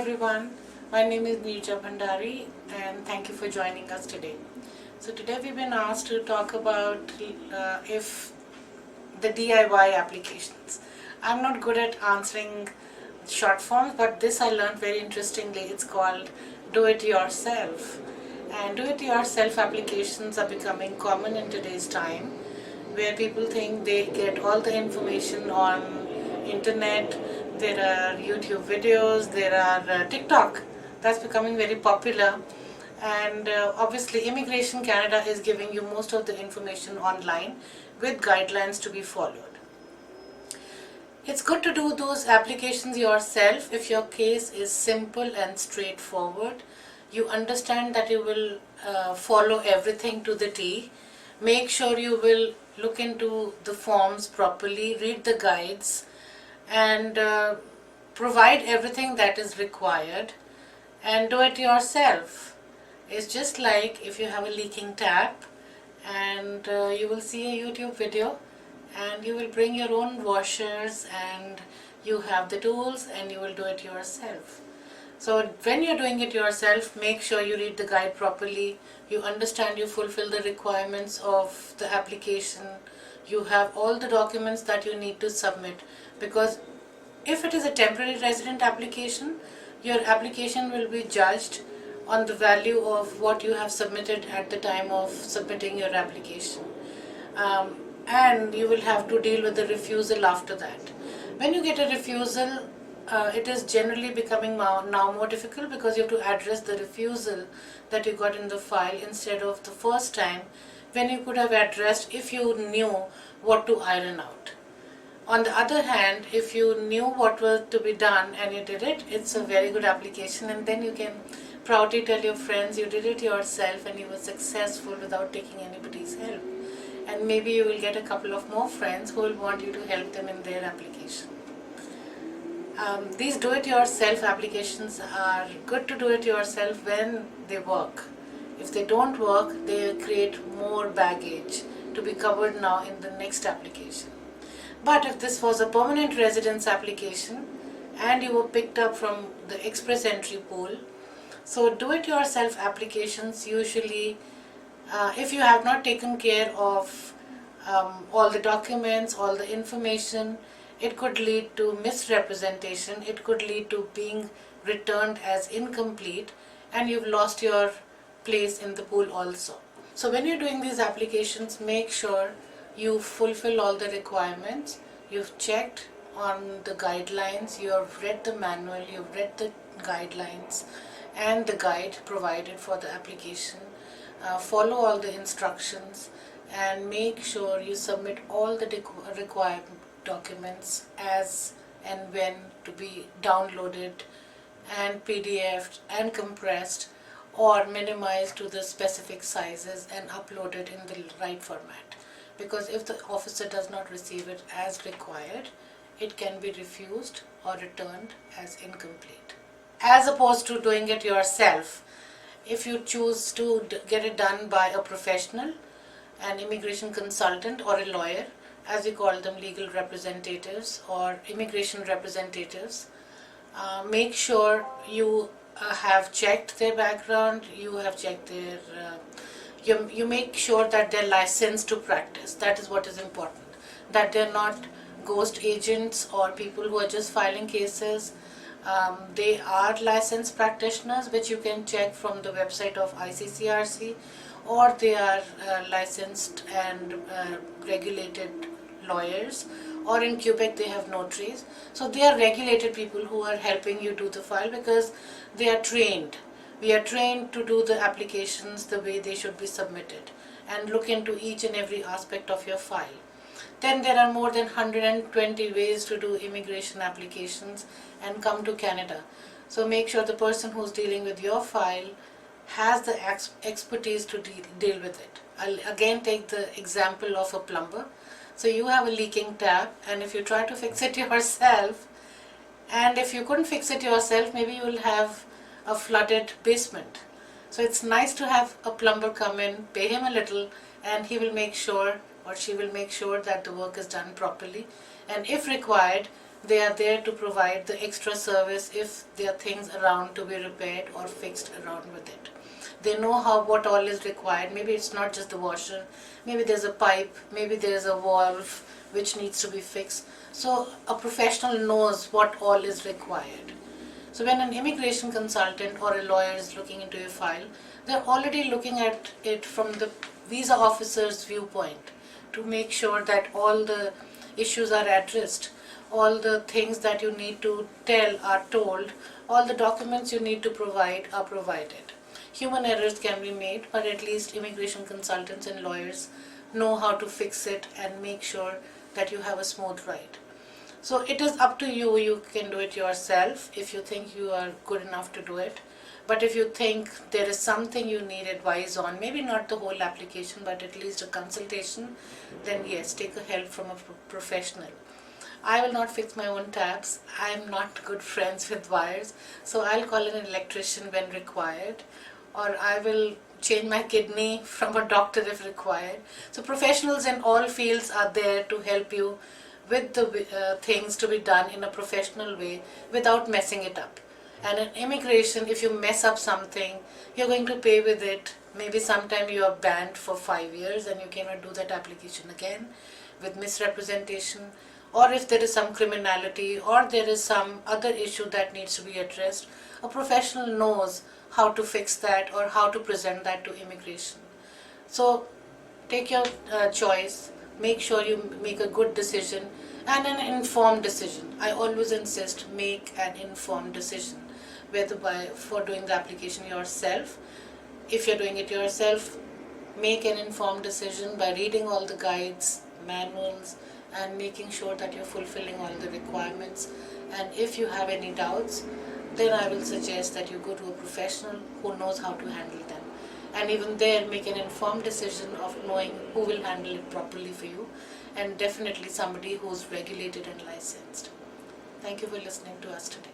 everyone, my name is Neerja Bhandari and thank you for joining us today. So today we've been asked to talk about if the DIY applications. I'm not good at answering short forms, but this I learned very interestingly. It's called do it yourself. And do it yourself applications are becoming common in today's time, where people think they get all the information on internet. There are YouTube videos, there are TikTok, that's becoming very popular, and obviously Immigration Canada is giving you most of the information online with guidelines to be followed. It's good to do those applications yourself if your case is simple and straightforward. You understand that you will follow everything to the T. Make sure you will look into the forms properly, read the guides, and provide everything that is required, and do it yourself. It's just like if you have a leaking tap and you will see a YouTube video and you will bring your own washers and you have the tools and you will do it yourself. So when you're doing it yourself, make sure you read the guide properly, you understand, you fulfill the requirements of the application, you have all the documents that you need to submit, because if it is a temporary resident application, your application will be judged on the value of what you have submitted at the time of submitting your application. And you will have to deal with the refusal after that. When you get a refusal, it is generally becoming now more difficult, because you have to address the refusal that you got in the file instead of the first time when you could have addressed if you knew what to iron out. On the other hand, if you knew what was to be done and you did it, it's a very good application, and then you can proudly tell your friends you did it yourself and you were successful without taking anybody's help. And maybe you will get a couple of more friends who will want you to help them in their application. These do-it-yourself applications are good to do it yourself when they work. If they don't work, they create more baggage to be covered now in the next application. But if this was a permanent residence application and you were picked up from the express entry pool, so do-it-yourself applications usually, if you have not taken care of all the documents, all the information, it could lead to misrepresentation, it could lead to being returned as incomplete, and you've lost your place in the pool also. So when you're doing these applications, make sure you fulfill all the requirements, you've checked on the guidelines, you have read the manual, you've read the guidelines and the guide provided for the application, follow all the instructions, and make sure you submit all the required documents as and when to be downloaded and PDF'd and compressed or minimized to the specific sizes and uploaded in the right format. Because if the officer does not receive it as required, it can be refused or returned as incomplete. As opposed to doing it yourself, if you choose to get it done by a professional, an immigration consultant or a lawyer, as we call them, legal representatives or immigration representatives, make sure you have checked their background, you have checked their you make sure that they're licensed to practice. That is what is important, that they're not ghost agents or people who are just filing cases. They are licensed practitioners, which you can check from the website of ICCRC, or they are licensed and regulated lawyers, or in Quebec they have notaries. So they are regulated people who are helping you do the file, because they are trained. We are trained to do the applications the way they should be submitted and look into each and every aspect of your file. Then there are more than 120 ways to do immigration applications and come to Canada. So make sure the person who's dealing with your file has the expertise to deal with it. I'll again take the example of a plumber. So you have a leaking tap, and if you try to fix it yourself, and if you couldn't fix it yourself, maybe you will have a flooded basement. So it's nice to have a plumber come in, pay him a little, and he will make sure or she will make sure that the work is done properly, and if required, They are there to provide the extra service if there are things around to be repaired or fixed around with it. They know what all is required. Maybe it's not just the washer, maybe there's a pipe, maybe there's a valve which needs to be fixed. So a professional knows what all is required. So when an immigration consultant or a lawyer is looking into your file, they're already looking at it from the visa officer's viewpoint to make sure that all the issues are addressed, all the things that you need to tell are told, all the documents you need to provide are provided. Human errors can be made, but at least immigration consultants and lawyers know how to fix it and make sure that you have a smooth ride. So it is up to you. You can do it yourself if you think you are good enough to do it. But if you think there is something you need advice on, maybe not the whole application, but at least a consultation, then yes, take a help from a professional. I will not fix my own taps. I am not good friends with wires, so I'll call in an electrician when required, or I will change my kidney from a doctor if required. So professionals in all fields are there to help you with the things to be done in a professional way without messing it up. And in immigration, if you mess up something, you're going to pay with it. Maybe sometime you are banned for 5 years and you cannot do that application again with misrepresentation, or if there is some criminality or there is some other issue that needs to be addressed, a professional knows how to fix that or how to present that to immigration. So take your choice, make sure you make a good decision and an informed decision. I always insist, make an informed decision, whether for doing the application yourself. If you're doing it yourself, make an informed decision by reading all the guides, manuals, and making sure that you're fulfilling all the requirements. And if you have any doubts, then I will suggest that you go to a professional who knows how to handle them. And even there, make an informed decision of knowing who will handle it properly for you, and definitely somebody who's regulated and licensed. Thank you for listening to us today.